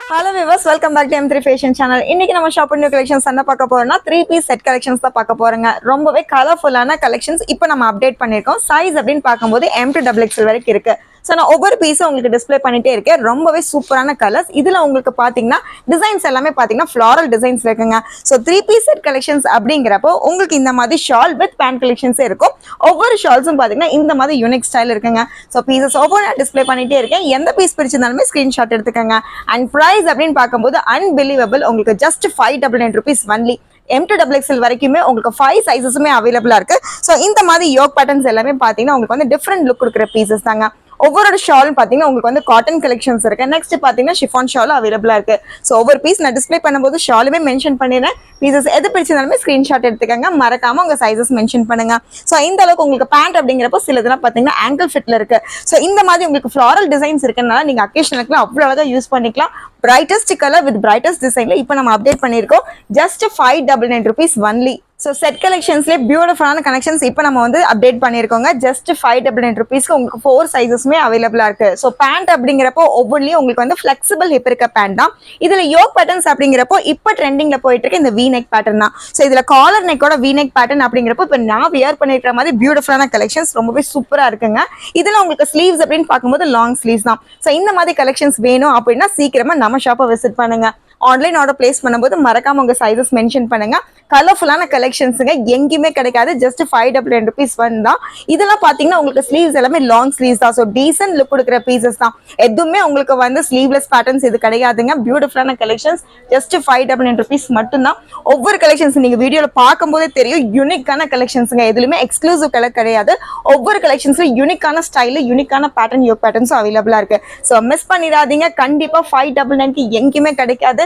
Hello viewers, welcome back to M3 Fashion Channel. இன்னைக்கு நம்ம shop new collections என்ன பார்க்க போறோம்னா 3 பீஸ் செட் கலெக்ஷன்ஸ் தான் பார்க்க போறோங்க. ரொம்பவே கலர்ஃபுல்லான கலெக்ஷன்ஸ் இப்போ நம்ம அப்டேட் பண்ணிருக்கோம். சைஸ் அப்படின்னு பார்க்கும்போது M to XXL வரைக்கும் இருக்கு. ஸோ நான் ஒவ்வொரு பீஸும் உங்களுக்கு டிஸ்பிளே பண்ணிட்டே இருக்கேன். ரொம்பவே சூப்பரான கலர்ஸ். இதில் உங்களுக்கு பார்த்தீங்கன்னா டிசைன்ஸ் எல்லாமே பார்த்தீங்கன்னா ஃப்ளாரல் டிசைன்ஸ் இருக்குங்க. ஸோ 3 பீஸ் செட் கலெக்ஷன்ஸ் அப்படிங்கிறப்போ உங்களுக்கு இந்த மாதிரி ஷால் வித் பேண்ட் கலெக்ஷன்ஸே இருக்கும். ஒவ்வொரு ஷால்ஸும் பார்த்தீங்கன்னா இந்த மாதிரி யூனிக் ஸ்டைல் இருக்குங்க. ஸோ பீசஸ் ஒவ்வொரு டிஸ்பிளே பண்ணிட்டே இருக்கேன். எந்த பீஸ் பிடிச்சிருந்தாலுமே ஸ்கிரீன்ஷாட் எடுத்துக்கோங்க. அண்ட் ப்ரைஸ் அப்படின்னு பார்க்கும்போது அன்பிலீவபிள், உங்களுக்கு just 599 rupees only. M to XXL வரைக்குமே உங்களுக்கு 5 சைஸஸுமே அவைலபிளா இருக்கு. ஸோ இந்த மாதிரி யோக் பேட்டர்ன்ஸ் எல்லாமே பார்த்தீங்கன்னா உங்களுக்கு வந்து டிஃப்ரெண்ட் லுக் கொடுக்குற பீசஸ் தாங்க. ஒவ்வொரு ஷாலும் பார்த்தீங்கன்னா உங்களுக்கு வந்து காட்டன் கலெக்ஷன்ஸ் இருக்கு. நெக்ஸ்ட் பார்த்தீங்கன்னா ஷிஃபான் ஷால் அவைலபிளா இருக்கு. ஸோ ஒவ்வொரு பீஸ் நான் டிஸ்பிளே பண்ணும்போது ஷாலுமே மென்ஷன் பண்ணிடுறேன். பீசஸ் எது பிடிச்சிருந்தாலுமே ஸ்கிரீன்ஷாட் எடுத்துக்கங்க. மறக்காம உங்க சைஸஸ் மென்ஷன் பண்ணுங்க. ஸோ இந்த அளவுக்கு உங்களுக்கு பேண்ட் அப்படிங்கிறப்போ சில இதெல்லாம் பார்த்தீங்கன்னா ஆங்கிள் ஃபிட்ல இருக்கு. ஸோ இந்த மாதிரி உங்களுக்கு ஃப்ளாரல் டிசைன்ஸ் இருக்கனால நீங்க அக்கேஷனுக்குலாம் அவ்வளோ அழகாக யூஸ் பண்ணிக்கலாம். பிரைட்டஸ்ட் கலர் வித் பிரைட்டஸ்ட் டிசைன்ல இப்போ நம்ம அப்டேட் பண்ணியிருக்கோம். Just 599 rupees only. So set கலெக்ஷன்ஸ்லேயே பியூட்டிஃபுல்லான கலெக்ஷன்ஸ் இப்போ நம்ம வந்து அப்டேட் பண்ணியிருக்கோங்க. ஜஸ்ட் 599 rupeesக்கு உங்களுக்கு 4 சைஸஸ்மே அவைலபிளாக இருக்கு. ஸோ பேண்ட் அப்படிங்கிறப்போ ஒவ்வொன்றிலையும் உங்களுக்கு வந்து ஃபிளெக்சிபிள் ஹிப் இருக்க பேண்ட் தான். இதில் யோக் பேட்டர்ன்ஸ் அப்படிங்கிறப்போ இப்போ ட்ரெண்டிங்ல போயிட்டு இருக்கு இந்த வி நெக் பேட்டர்ன் தான். ஸோ இதில் காலர் நெக்கோட வி நெக் பேட்டர்ன் அப்படிங்கிறப்போ இப்போ நான் வியர் பண்ணிருக்கிற மாதிரி பியூட்டிஃபுல்லான கலெக்ஷன்ஸ் ரொம்பவே சூப்பராக இருக்குங்க. இதில் உங்களுக்கு ஸ்லீவ்ஸ் அப்படின்னு பார்க்கும்போது லாங் ஸ்லீவ்ஸ் தான். ஸோ இந்த மாதிரி கலெக்ஷன்ஸ் வேணும் அப்படின்னா சீக்கிரமா நம்ம ஷாப்பை விசிட் பண்ணுங்க. ஆன்லைன் ஆர்டர் பிளேஸ் பண்ணும்போது மறக்காம உங்க சைஸஸ் மென்ஷன் பண்ணுங்க. கலர்ஃபுல்லான கலெக்ஷன்ஸுங்க எங்கேயுமே கிடைக்காது. ஜஸ்ட் 599 rupees ஒன் தான். இதெல்லாம் பாத்தீங்கன்னா உங்களுக்கு ஸ்லீவ்ஸ் எல்லாமே லாங் ஸ்லீவ்ஸ் தான். ஸோ டீசன்ட் லுக் கொடுக்குற பீசஸ் தான். எதுவுமே உங்களுக்கு வந்து ஸ்லீவ்லெஸ் பேட்டர்ன்ஸ் இது கிடையாதுங்க. பியூட்டிஃபுல்லான கலெக்ஷன்ஸ் ஜஸ்ட் 599 rupees மட்டும்தான். ஒவ்வொரு கலெக்ஷன்ஸ் நீங்க வீடியோல பார்க்கும்போதே தெரியும் யூனிக்கான கலெக்ஷன்ஸுங்க. எதுலையுமே எக்ஸ்க்ளூசிவ் கலர் கிடையாது. ஒவ்வொரு கலெக்ஷன்ஸ்ல யூனிக்கான ஸ்டைல யூனிக்கான பேட்டர்ன் யோக் பேட்டர்ன்ஸும் அவைலபிளா இருக்கு. ஸோ மிஸ் பண்ணிடாதீங்க. கண்டிப்பா 599 எங்கேயுமே கிடைக்காது.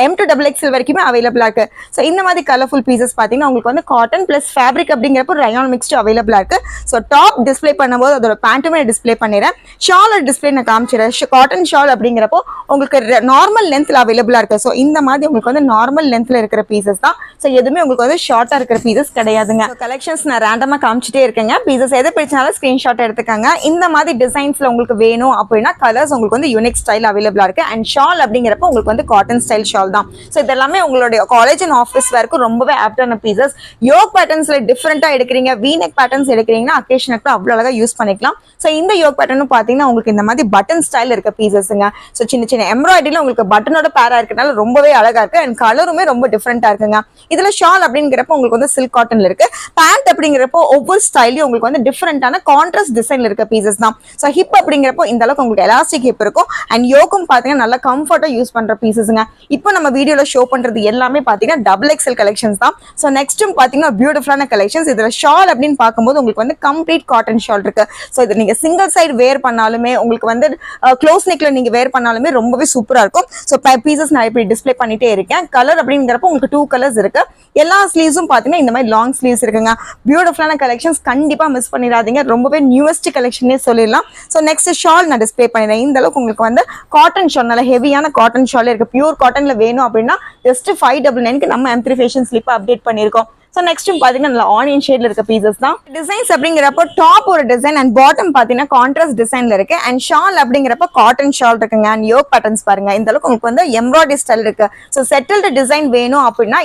M to XXL வரைக்குமே அவைலபிளா இருக்கு. ஸோ இந்த மாதிரி கலர்ஃபுல் பீசஸ் பார்த்தீங்கன்னா உங்களுக்கு வந்து காட்டன் பிளஸ் ஃபேப்ரிக் அப்படிங்கிறப்போ ரயான் மிக்ஸ்டு அவைலபிளா இருக்கு. ஸோ டாப் டிஸ்பிளே பண்ணும்போது அதோட பேண்ட்டுமே டிஸ்பிளே பண்ணிடுறேன். ஷால் டிஸ்பிளே நான் காமிச்சிடுறேன். காட்டன் ஷால் அப்படிங்கிறப்போ உங்களுக்கு நார்மல் லென்த்ல அவைலபிளா இருக்கு. ஸோ இந்த மாதிரி உங்களுக்கு வந்து நார்மல் லென்த்ல இருக்கிற பீசஸ் தான். ஸோ எதுவுமே உங்களுக்கு வந்து ஷார்ட்டா இருக்கிற பீசஸ் கிடையாதுங்க. கலெக்ஷன்ஸ் நான் ரேண்டமா காமிச்சிட்டே இருக்கேங்க. பீசஸ் எது பிடிச்சாலும் ஸ்கிரீன்ஷாட் எடுத்துக்கங்க. இந்த மாதிரி டிசைன்ஸ்ல உங்களுக்கு வேணும் அப்படின்னா கலர்ஸ் உங்களுக்கு வந்து யூனிக் ஸ்டைல் அவைலபிளா இருக்கு. அண்ட் ஷால் அப்படிங்கிறப்போ உங்களுக்கு வந்து காட்டன் ஸ்டைல் ஷால் தான். சோ இதெல்லாமே உங்களுடைய காலேஜ் அண்ட் ஆஃபீஸ் வரைக்கும் ரொம்பவே ஆப்டான பீசஸ். யோக் பேட்டர்ன்ஸ்ல டிஃபரெண்டா எடுக்கிறீங்க, வி நெக் பேட்டர்ன்ஸ் எடுக்கிறீங்கன்னா அக்கேஷனுக்கு அவ்வளவு அழகா யூஸ் பண்ணிக்கலாம். சோ இந்த யோக் பேட்டர்னும் பாத்தீங்கன்னா உங்களுக்கு இந்த மாதிரி பட்டன் ஸ்டைல் இருக்க பீசஸ்ங்க. சோ சின்ன சின்ன எம்ப்ராய்டரியில உங்களுக்கு பட்டனோட பேரா இருக்கனால ரொம்பவே அழகா இருக்கு. அண்ட் கலருமே ரொம்ப டிஃபரெண்டா இருக்குங்க. இதுல ஷால் அப்படிங்கிறப்ப உங்களுக்கு வந்து சில்க் காட்டன்ல இருக்கு. பேண்ட் அப்படிங்கிறப்போ ஒவ்வொரு ஸ்டைலையும் உங்களுக்கு வந்து டிஃபரெண்டான கான்ட்ராஸ்ட் டிசைன்ல இருக்க பீசஸ் தான். சோ ஹிப் அப்படிங்கிறப்போ இந்த அளவுக்கு உங்களுக்கு எலாஸ்டிக் ஹிப் இருக்கும். அண்ட் யோக்கும் பாத்தீங்கன்னா நல்லா கம்ஃபர்ட்டா யூஸ் பண்ற பீசஸ்ங்க. இப்போ நம்ம வீடியோல ஷோ பண்றது எல்லாமே பாத்தீங்கன்னா XXL கலெக்ஷன்ஸ் தான். சோ நெக்ஸ்ட்டும் பாத்தீங்கன்னா பியூட்டிஃபுல்லான கலெக்ஷன்ஸ். இதுல ஷால் அப்படின்னு பார்க்கும்போது உங்களுக்கு வந்து கம்ப்ளீட் காட்டன் ஷால் இருக்கு. சோ இது நீங்க சிங்கிள் சைடு வேர் பண்ணாலுமே உங்களுக்கு வந்து க்ளோஸ் நெக்ல நீங்க வேர் பண்ணாலுமே ரொம்பவே சூப்பரா இருக்கும். சோ பீசஸ் நான் இப்படி டிஸ்பிளே பண்ணிட்டே இருக்கேன். கலர் அப்படிங்கிறப்ப உங்களுக்கு 2 கலர்ஸ் இருக்கு. எல்லா ஸ்லீவ்ஸும் பாத்தீங்கன்னா இந்த மாதிரி லாங் ஸ்லீவ்ஸ் இருக்குங்க. பியூட்டிஃபுல்லான கலெக்ஷன்ஸ் கண்டிப்பா மிஸ் பண்ணிடாதீங்க. ரொம்பவே நியூவஸ்ட் கலெக்ஷனே சொல்லிடலாம். சோ நெக்ஸ்ட் ஷால் நான் டிஸ்பிளே பண்ணிடுறேன். இந்த அளவுக்கு உங்களுக்கு வந்து காட்டன் ஷால், நல்ல ஹெவியான காட்டன் ஷால் இருக்கு. பியூர் காட்டன்ல வேணும் அப்படின்னா ஜஸ்ட் 599 நம்ம M3 Fashion ஸ்லிப் அப்டேட் பண்ணிருக்கோம். ஸோ நெக்ஸ்ட்டும் பார்த்தீங்கன்னா நல்லா ஆனியன் ஷேட்ல இருக்க பீசஸ் தான். டிசைன்ஸ் அப்படிங்கிறப்போ டாப் ஒரு டிசைன் அண்ட் பாட்டம் பார்த்தீங்கன்னா கான்ட்ராஸ்ட் டிசைன்ல இருக்கு. அண்ட் ஷால் அப்படிங்கிறப்ப காட்டன் ஷால் இருக்குங்க. அண்ட் யோக் பேட்டர்ன்ஸ் பாருங்க. இந்த அளவுக்கு உங்களுக்கு வந்து எம்ப்ராய்டரி ஸ்டைல் இருக்கு. ஸோ செட்டில்டு டிசைன் வேணும் அப்படின்னா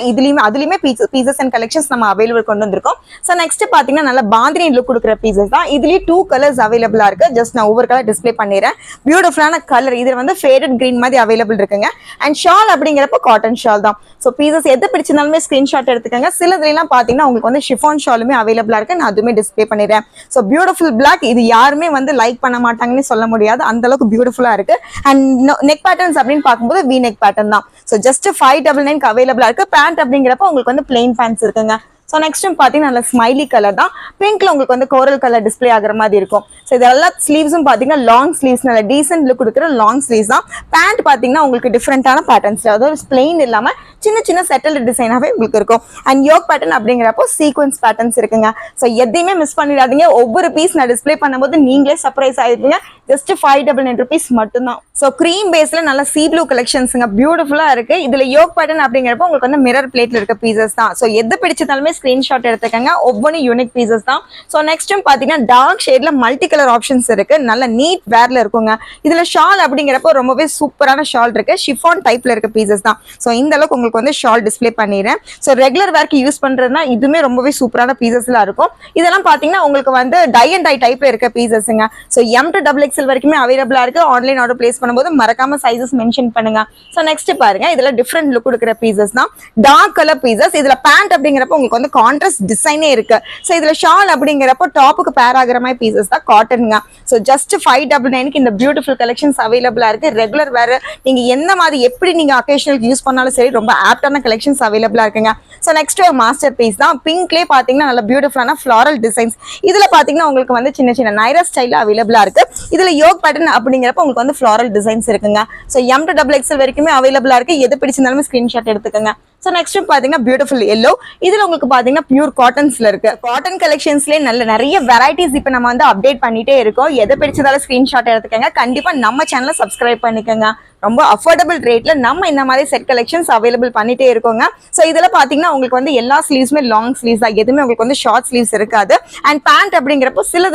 அதுலயுமே பீசஸ் அண்ட் கலெக்ஷன்ஸ் நம்ம அவைலபிள் கொண்டு வந்திருக்கோம். ஸோ நெக்ஸ்ட் பார்த்தீங்கன்னா நல்லா பாந்தினி லுக் கொடுக்குற பீசஸ் தான். இதுலயே 2 கலர்ஸ் அவைலபிளா இருக்கு. ஜஸ்ட் நான் ஒவ்வொரு கலர் டிஸ்பிளே பண்ணிடுறேன். பியூட்டிஃபுல்லான கலர். இதுல வந்து ஃபேடட் கிரீன் மாதிரி அவைலபிள் இருக்குங்க. அண்ட் ஷால் அப்படிங்கிறப்ப காட்டன் ஷால் தான். ஸோ பீசஸ் எது பிடிச்சிருந்தாலுமே ஸ்கிரீன்ஷாட் எடுத்துக்கங்க. சிலதுலாம் பாத்தீங்கன்னா உங்களுக்கு வந்து ஷிஃபான் ஷாலுமே அவைலபிளா இருக்கு. நான் அதுவுமே டிஸ்பிளே பண்ணிடுறேன். So beautiful block. இது யாருமே வந்து லைக் பண்ண மாட்டாங்கன்னு சொல்ல முடியாது. அந்த அளவுக்கு பியூட்டிஃபுல்லா இருக்கு. அண்ட் நெக் பேட்டர்ன்ஸ் அப்படின்னு பார்க்கும்போது வி நெக் பேட்டர்ன் தான். ஸோ ஜஸ்ட் 599 அவைலபிளா இருக்கு. பேண்ட் அப்படிங்கிறப்ப உங்களுக்கு வந்து பிளெயின் பேண்ட்ஸ் இருக்குங்க. ஸோ நெக்ஸ்ட் பார்த்தீங்கன்னா நல்ல ஸ்மைலி கலர் தான். பிங்க்ல உங்களுக்கு வந்து கோரல் கலர் டிஸ்பிளே ஆகிற மாதிரி இருக்கும். ஸோ இது எல்லா ஸ்லீவ்ஸும் பார்த்தீங்கன்னா லாங் ஸ்லீவ்ஸ், நல்ல டீசென்ட் லுக் கொடுக்குற லாங் ஸ்லீவ்ஸ் தான். பேண்ட் பார்த்தீங்கன்னா உங்களுக்கு டிஃப்ரெண்டான பேட்டர்ன்ஸ், அதாவது பிளெயின் இல்லாம சின்ன சின்ன செட்டில்டு டிசைனாகவே உங்களுக்கு இருக்கும். அண்ட் யோக் பேட்டர்ன் அப்படிங்கிறப்போ சீக்வன்ஸ் பேட்டர்ன்ஸ் இருக்குங்க. ஸோ எதையுமே மிஸ் பண்ணிடாதீங்க. ஒவ்வொரு பீஸ் நான் டிஸ்பிளே பண்ணும்போது நீங்களே சர்ப்ரைஸ் ஆயிருப்பீங்க. ஜஸ்ட் 599 rupees மட்டும்தான். ஸோ க்ரீம் பேஸ்ல நல்ல சீ ப்ளூ கலெக்ஷன்ஸுங்க. பியூட்டிஃபுல்லா இருக்கு. இதுல யோக் பேட்டர்ன் அப்படிங்கிறப்போ உங்களுக்கு வந்து மிரர் பிளேட்ல இருக்க பீசஸ் தான். ஸோ எது பிடிச்சதாலுமே ஸ்கிரீன்ஷாட் எடுத்துக்கங்க. ஒவ்வொரு யூனிக் பீசஸ் தான். ஸோ நெக்ஸ்ட் பாத்தீங்கன்னா டார்க் ஷேட்ல மல்டி கலர் ஆப்ஷன்ஸ் இருக்கு. நல்ல நீட் வேர்ல இருக்குங்க. இதுல ஷால் அப்படிங்கிறப்ப ரொம்பவே சூப்பரான ஷால் இருக்கு. ஷிஃபான் டைப்ல இருக்க பீசஸ் தான். ஸோ இந்த அளவுக்கு உங்களுக்கு வந்து ஷால் டிஸ்பிளே பண்ணிடுறேன். ஸோ ரெகுலர் வேர்க்கு யூஸ் பண்றதுனா இதுவுமே ரொம்பவே சூப்பரான பீசஸ்லாம் இருக்கும். இதெல்லாம் பாத்தீங்கன்னா உங்களுக்கு வந்து டை அண்ட் டை டைப்ல இருக்க பீசஸ்ங்க. ஸோ M to XXL வரைக்குமே அவைலபிளா இருக்கு. ஆன்லைன் ஆர்டர் பிளேஸ் பண்ணும்போது மறக்காம சைசஸ் மென்ஷன் பண்ணுங்க. ஸோ நெக்ஸ்ட் பாருங்க, இதுல டிஃப்ரெண்ட் லுக் கொடுக்குற பீசஸ் தான். Dark colour pieces. இதுல பேண்ட் அப்படிங்கிறப்ப உங்களுக்கு வந்து கான்ட்ராஸ்ட் டிசைனே இருக்கு. ஸோ இதுல ஷால் அப்படிங்கிறப்ப டாப்புக்கு பேர் ஆகிற மாதிரி பீசஸ் தான் காட்டனுங்க. ஸோ ஜஸ்ட் 599 இந்த பியூட்டிஃபுல் கலெக்ஷன்ஸ் அவைலபிளா இருக்கு. ரெகுலர் வேற நீங்க எந்த மாதிரி எப்படி நீங்க அக்கேஷனலுக்கு யூஸ் பண்ணாலும் சரி ரொம்ப ஆப்டான கலெக்ஷன்ஸ் அவைலபிளா இருக்குங்க. ஸோ நெக்ஸ்ட் ஒரு மாஸ்டர் பீஸ் தான். பிங்க்லேயே பாத்தீங்கன்னா நல்ல பியூட்டிஃபுல்லான ஃபிளாரல் டிசைன்ஸ். இதுல பாத்தீங்கன்னா உங்களுக்கு வந்து சின்ன சின்ன நைரா ஸ்டைல அவைலபிளா இருக்கு. இதுல யோக் பேட்டர்ன் அப்படிங்கிறப்ப உங்களுக்கு வந்து ஃபிளாரல் டிசைன்ஸ் இருக்குங்க. ஸோ M to XXL வரைக்குமே அவைலபிளா இருக்கு. எது பிடிச்சிருந்தாலும் ஸ்கிரீன்ஷாட் எடுத்துக்கோங்க. ஸோ நெக்ஸ்ட் பாத்தீங்கன்னா பியூட்டிஃபுல் எல்லோ. இதுல உங்களுக்கு பாத்தீங்கன்னா பியூர் காட்டன்ஸ்ல இருக்கு. காட்டன் கலெக்ஷன்ஸ்லேயே நிறைய வெரைட்டிஸ் இப்போ நம்ம வந்து அப்டேட் பண்ணிட்டே இருக்கோம். எதை பிடிச்சதாலும் ஸ்கிரீன்ஷாட் எடுத்துக்கோங்க. கண்டிப்பா நம்ம சேனலை சப்ஸ்கிரைப் பண்ணிக்கோங்க. ரொம்ப அஃபோர்டபுள் ரேட்ல நம்ம இந்த மாதிரி செட் கலெக்ஷன்ஸ் அவைலபிள் பண்ணிட்டே இருக்கோங்க. ஸோ இதுல பாத்தீங்கன்னா உங்களுக்கு வந்து எல்லா ஸ்லீவ்ஸுமே லாங் ஸ்லீவ்ஸ் தான். எதுவுமே உங்களுக்கு வந்து ஷார்ட் ஸ்லீவ்ஸ் இருக்காது. அண்ட் பேண்ட் அப்படிங்கிறப்போ சில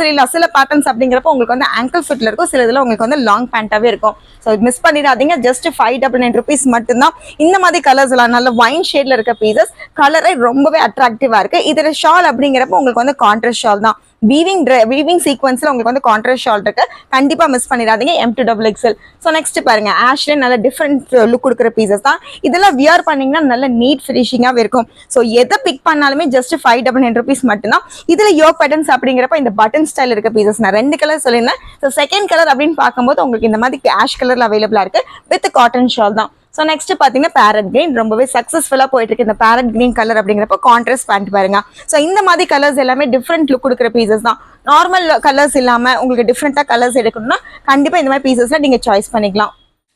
பேட்டர்ன்ஸ் அப்படிங்கிறப்போ உங்களுக்கு வந்து ஆங்கிள் ஃபிட்ல இருக்கும். சில இதுல உங்களுக்கு வந்து லாங் பேண்டாவே இருக்கும். ஸோ மிஸ் பண்ணிடாதீங்க. ஜஸ்ட் 599 rupees மட்டும்தான். இந்த மாதிரி கலர்ஸ் எல்லாம் நல்ல வைன் ஷேட்ல இருக்க பீசஸ். கலரை ரொம்பவே அட்ராக்டிவா இருக்கு. இதுல ஷால் அப்படிங்கிறப்போ உங்களுக்கு வந்து கான்ட்ராஸ்ட் ஷால் தான். வீவிங் சீக்வன்ஸ்ல உங்களுக்கு வந்து கான்ட்ராஸ்ட் ஷால் இருக்கு. கண்டிப்பா மிஸ் பண்ணிடாதீங்க. M to XXL. So next பாருங்க, ஆஷ்ல நல்ல டிஃப்ரெண்ட் லுக் கொடுக்குற பீசஸ் தான். இதெல்லாம் வியர் பண்ணீங்கன்னா நல்ல நீட் ஃபினிஷிங்காவே இருக்கும். ஸோ எதை பிக் பண்ணாலுமே ஜஸ்ட் 599 rupees மட்டும்தான். இதுல யோக் பேட்டர்ன்ஸ் அப்படிங்கிறப்ப இந்த பட்டன் ஸ்டைல் இருக்க பீசஸ் நான் 2 கலர் சொல்லியிருந்தேன். ஸோ செகண்ட் கலர் அப்படின்னு பார்க்கும்போது உங்களுக்கு இந்த மாதிரி ஆஷ் கலர்ல அவைலபிளா இருக்கு. வித் காட்டன் ஷால் தான். ஸோ நெக்ஸ்ட் பாத்தீங்கன்னா பேரட் கிரீன். ரொம்பவே சக்சஸ்ஃபுல்லா போயிட்டு இருக்கு இந்த பேரட் கிரீன் கலர் அப்படிங்கிறப்ப கான்ட்ராஸ்ட் பேண்ட் பாருங்க. ஸோ இந்த மாதிரி கலர்ஸ் எல்லாமே டிஃப்ரெண்ட் லுக் கொடுக்குற பீசஸ் தான். நார்மல் கலர்ஸ் இல்லாம உங்களுக்கு டிஃப்ரெண்டா கலர்ஸ் எடுக்கணும்னா கண்டிப்பா இந்த மாதிரி பீசஸ்ல நீங்க சாய்ஸ் பண்ணிக்கலாம்.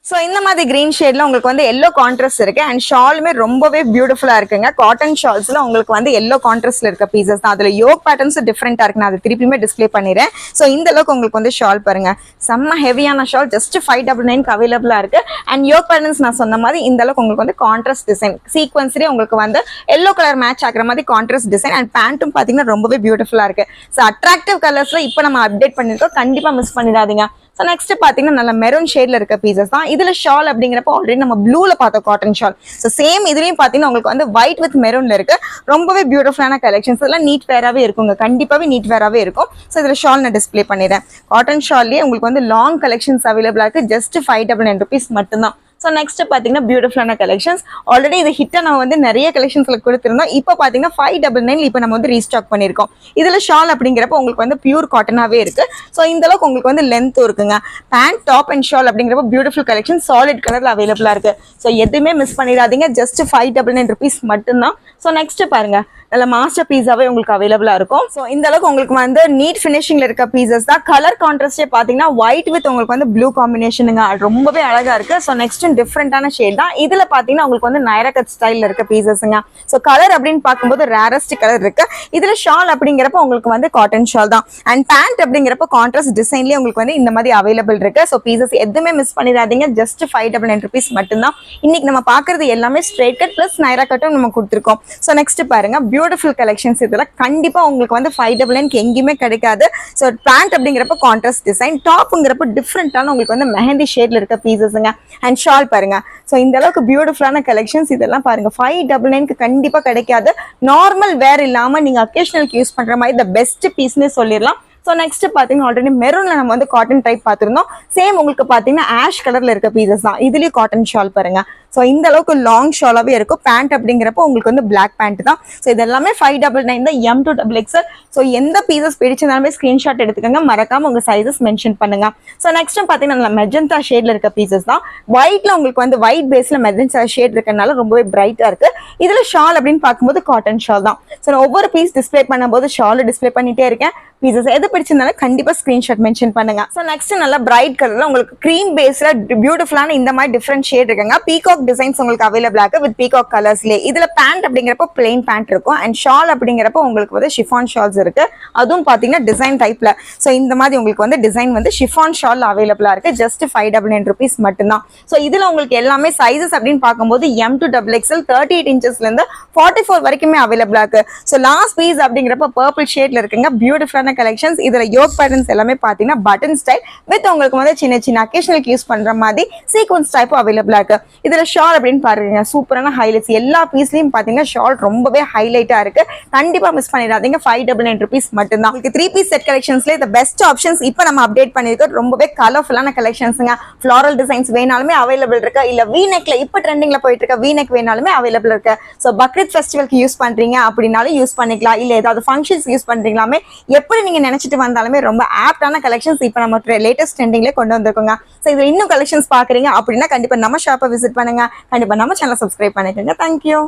ஸோ இந்த மாதிரி கிரீன் ஷேட்ல உங்களுக்கு வந்து எல்லோ கான்ட்ராஸ்ட் இருக்கு. அண்ட் ஷாலுமே ரொம்பவே பியூட்டிஃபுல்லா இருக்குங்க. காட்டன் ஷால்ஸ்ல உங்களுக்கு வந்து எல்லோ கான்ட்ராஸ்ட்ல இருக்க பீசஸ் தான். அதுல யோக் பேட்டர்ன்ஸ் டிஃப்ரெண்டா இருக்கு. நான் அதை திருப்பியுமே டிஸ்பிளே பண்ணிடுறேன். ஸோ இந்த அளவுக்கு உங்களுக்கு வந்து ஷால் பாருங்க, செம்ம ஹெவியான ஷால். ஜஸ்ட் 599 அவைலபிளா இருக்கு. அண்ட் யோக் பேட்டர்ன்ஸ் நான் சொன்ன மாதிரி இந்த அளவுக்கு உங்களுக்கு வந்து கான்ட்ராஸ்ட் டிசைன் சீக்வன்ஸ்லேயே உங்களுக்கு வந்து எல்லோ கலர் மேட்ச் ஆகிற மாதிரி கான்ட்ராஸ்ட் டிசைன். அண்ட் பேண்ட்டும் பாத்தீங்கன்னா ரொம்பவே பியூட்டிஃபுல்லா இருக்கு. ஸோ அட்ராக்டிவ் கலர்ஸ்ல இப்போ நம்ம அப்டேட் பண்ணிருக்கோம். கண்டிப்பா மிஸ் பண்ணிடாதீங்க. ஸோ நெக்ஸ்ட் பாத்தீங்கன்னா நல்ல மெரூன் ஷேட்ல இருக்க பீசஸ் தான். இதுல ஷால் அப்படிங்கிறப்ப ஆல்ரெடி நம்ம ப்ளூல பார்த்தோம் காட்டன் ஷால். ஸோ சேம் இதுலயும் பாத்தீங்கன்னா உங்களுக்கு வந்து ஒயிட் வித் மெரூன்ல இருக்கு. ரொம்பவே பியூட்டிஃபுல்லான கலெக்ஷன்ஸ். இதெல்லாம் நீட் வேராவே இருக்குங்க. கண்டிப்பாவே நீட் வேராவே இருக்கும். ஸோ இதுல ஷால் நான் டிஸ்பிளே பண்ணிடுறேன். காட்டன் ஷால்லேயே உங்களுக்கு வந்து லாங் கலெக்ஷன்ஸ் அவைலபிளா இருக்கு. ஜஸ்ட் 599 rupees மட்டும்தான். ஸோ நெக்ஸ்ட் பாத்தீங்கன்னா பியூட்டிஃபுல்லான கலெக்ஷன்ஸ். ஆல்ரெடி இது ஹிட்டா நம்ம வந்து நிறைய கலெக்ஷன்ஸ்ல கொடுத்துருந்தோம். இப்போ பாத்தீங்கன்னா 599 இப்போ நம்ம வந்து ரீஸ்டாக் பண்ணிருக்கோம். இதுல ஷால் அப்படிங்கிறப்ப உங்களுக்கு வந்து பியூர் காட்டனாவே இருக்கு. ஸோ இந்த அளவுக்கு உங்களுக்கு வந்து லென்த்தும் இருக்குங்க. பேண்ட் டாப் அண்ட் ஷால் அப்படிங்கிறப்ப பியூட்டிஃபுல் கலெக்ஷன் சாலிட் கலர்ல அவைலபிளா இருக்கு. ஸோ எதுவுமே மிஸ் பண்ணிடாதீங்க. ஜஸ்ட் 599 rupees மட்டும்தான். ஸோ நெக்ஸ்ட் பாருங்க, நல்ல மாஸ்டர் பீஸாவே உங்களுக்கு அவைலபிளா இருக்கும். ஸோ இந்த அளவுக்கு உங்களுக்கு வந்து நீட் ஃபினிஷிங்ல இருக்க பீசஸ் தான். கலர் கான்ட்ராஸ்டே பாத்தீங்கன்னா ஒயிட் வித் உங்களுக்கு வந்து ப்ளூ காம்பினேஷனுங்க. ரொம்பவே அழகா இருக்கு. ஸோ நெக்ஸ்ட் டிஃப்ரெண்டான ஷேட் தான். இதுல பாத்தீங்கன்னா உங்களுக்கு வந்து நைரா கட் ஸ்டைல்ல இருக்க பீசஸ்ங்க. ஸோ கலர் அப்படின்னு பார்க்கும்போது ரேரஸ்ட் கலர் இருக்கு. இதுல ஷால் அப்படிங்கிறப்ப உங்களுக்கு வந்து காட்டன் ஷால் தான். அண்ட் பேண்ட் அப்படிங்கிறப்ப கான்ட்ராஸ்ட் டிசைன்லயே உங்களுக்கு வந்து இந்த மாதிரி அவைலபிள் இருக்கு. ஸோ பீசஸ் எதுவுமே மிஸ் பண்ணிடாதீங்க. ஜஸ்ட் 599 rupees மட்டும்தான். இன்னைக்கு நம்ம பாக்குறது எல்லாமே ஸ்ட்ரெயிட் கட் பிளஸ் நைரா கட்டும் நம்ம கொடுத்துருக்கோம். ஸோ நெக்ஸ்ட் பாருங்க, பியூட்டிஃபுல் கலெக்ஷன்ஸ். இதெல்லாம் கண்டிப்பா உங்களுக்கு வந்து 599 எங்கேயுமே கிடைக்காது. ஸோ பேண்ட் அப்படிங்கிறப்ப கான்ட்ராஸ்ட் டிசைன், டாப்ங்கிறப்ப டிஃப்ரெண்டான உங்களுக்கு வந்து மெஹந்தி ஷேட்ல இருக்க பீசஸ்ங்க. அண்ட் ஷால் பாருங்க. ஸோ இந்த அளவுக்கு பியூட்டிஃபுல்லான கலெக்ஷன்ஸ். இதெல்லாம் பாருங்க 599 கண்டிப்பா கிடைக்காது. நார்மல் வேர் இல்லாம நீங்க அக்கேஷனலுக்கு யூஸ் பண்ற மாதிரி த பெஸ்ட் பீஸ்னே சொல்லிடலாம். ஸோ நெக்ஸ்ட் பாத்தீங்கன்னா ஆல்ரெடி மெரூன்ல நம்ம வந்து காட்டன் டைப் பார்த்துருந்தோம். சேம் உங்களுக்கு பாத்தீங்கன்னா ஆஷ் கலர்ல இருக்க பீசஸ் தான். இதுலயும் காட்டன் ஷால் பாருங்க. ஸோ இந்த அளவுக்கு லாங் ஷாலாவே இருக்கும். பேண்ட் அப்படிங்கிறப்போ உங்களுக்கு வந்து பிளாக் பேண்ட் தான். ஸோ இது எல்லாமே 599 தான். M to XXL. ஸோ எந்த பீசஸ் பிடிச்சிருந்தாலுமே ஸ்கிரீன்ஷாட் எடுத்துக்கோங்க. மறக்காம உங்க சைசஸ் மென்ஷன் பண்ணுங்க. ஸோ நெக்ஸ்ட் பாத்தீங்கன்னா மெஜந்தா ஷேட்ல இருக்க பீசஸ் தான். ஒயிட்ல உங்களுக்கு வந்து ஒயிட் பேஸ்ல மெஜந்தா ஷேட் இருக்கனால ரொம்பவே பிரைட்டா இருக்கு. இதுல ஷால் அப்படின்னு பார்க்கும்போது காட்டன் ஷால் தான். ஸோ நான் ஒவ்வொரு பீஸ் டிஸ்பிளே பண்ணும்போது ஷால் டிஸ்பிளே பண்ணிட்டே இருக்கேன். பீசஸ் எது பிடிச்சிருந்தாலும் கண்டிப்பா ஸ்கிரீன்ஷாட் மென்ஷன் பண்ணுங்க. ஸோ நெக்ஸ்ட் நல்லா பிரைட் கலர்ல உங்களுக்கு கிரீம் பேஸ்ல பியூட்டிஃபுல்லான இந்த மாதிரி டிஃப்ரெண்ட் ஷேட் இருக்குங்க. பீகாக் டிசைன்ஸ் உங்களுக்கு அவைலபிளா இருக்கு வித் பீகாக் கலர்ஸ்லேயே. இதுல பேண்ட் அப்படிங்கிறப்போ பிளெயின் பேண்ட் இருக்கும் அண்ட் ஷால் அப்படிங்கிறப்போ உங்களுக்கு வந்து ஷிஃபான் ஷால்ஸ் இருக்கு. அதுவும் பாத்தீங்கன்னா டிசைன் டைப்ல. ஸோ இந்த மாதிரி உங்களுக்கு வந்து டிசைன் வந்து ஷிஃபான் ஷால் அவைலபிளா இருக்கு. ஜஸ்ட் 599 rupees மட்டும்தான். ஸோ இதுல உங்களுக்கு எல்லாமே சைசஸ் அப்படின்னு பார்க்கும்போது M to XXL 38 inchesல இருந்து 44 வரைக்குமே அவைலபிளா இருக்கு. ஸோ லாஸ்ட் பீஸ் அப்படிங்கிறப்ப பர்பிள் ஷேட்ல இருக்குங்க. பியூட்டிஃபுல்லான கலெக்ஷன்ஸ். இதுல யோக் பேட்டர்ன்ஸ் எல்லாமே பாத்தீங்கன்னா பட்டன் ஸ்டைல் வித் உங்களுக்கு வந்து சின்ன சின்ன அக்கேஷனலுக்கு யூஸ் பண்ற மாதிரி சீக்வன்ஸ் டைப் அவைலபிளா இருக்கு. இதுல ஷால் அப்படின்னு பாருங்க, சூப்பரான ஹைலைட்ஸ். எல்லா பீஸ்லயும் பாத்தீங்கன்னா ஷால் ரொம்பவே ஹைலைட்டா இருக்கு. கண்டிப்பா மிஸ் பண்ணிடாதீங்க. 599 rupees மட்டும்தான். உங்களுக்கு 3-piece செட் கலெக்ஷன்ஸ்ல இந்த பெஸ்ட் ஆப்ஷன்ஸ் இப்போ நம்ம அப்டேட் பண்ணிருக்கோம். ரொம்பவே கலர்ஃபுல்லான கலெக்ஷன்ஸ்ங்க. ஃப்ளாரல் டிசைன்ஸ் வேணாலுமே அவைலபிள் இருக்கு. இல்ல V-neckல இப்போ ட்ரெண்டிங்ல போயிட்டு இருக்க V-neck வேணாலுமே அவைலபிள் இருக்கு. ஸோ பக்ரீத் ஃபெஸ்டிவலுக்கு யூஸ் பண்றீங்க அப்படின்னாலும் யூஸ் பண்ணிக்கலாம். இல்ல ஏதாவது ஃபங்க்ஷன்ஸ் யூஸ் பண்றீங்களாமே எப்படி நீங்க நினைச்சிட்டு வந்தாலுமே ரொம்ப ஆப்டான கலெக்ஷன்ஸ் இப்போ நம்ம லேட்டஸ்ட் ட்ரெண்டிங்ல கொண்டு வந்திருக்கோங்க. ஸோ இது இன்னும் கலெக்ஷன்ஸ் பாக்குறீங்க அப்படின்னா கண்டிப்பா நம்ம ஷாப்பை விசிட் பண்ணுங்க. கண்டிப்பா நம்ம சேனல் சப்ஸ்கிரைப் பண்ணிக்கோங்க. தேங்க்யூ.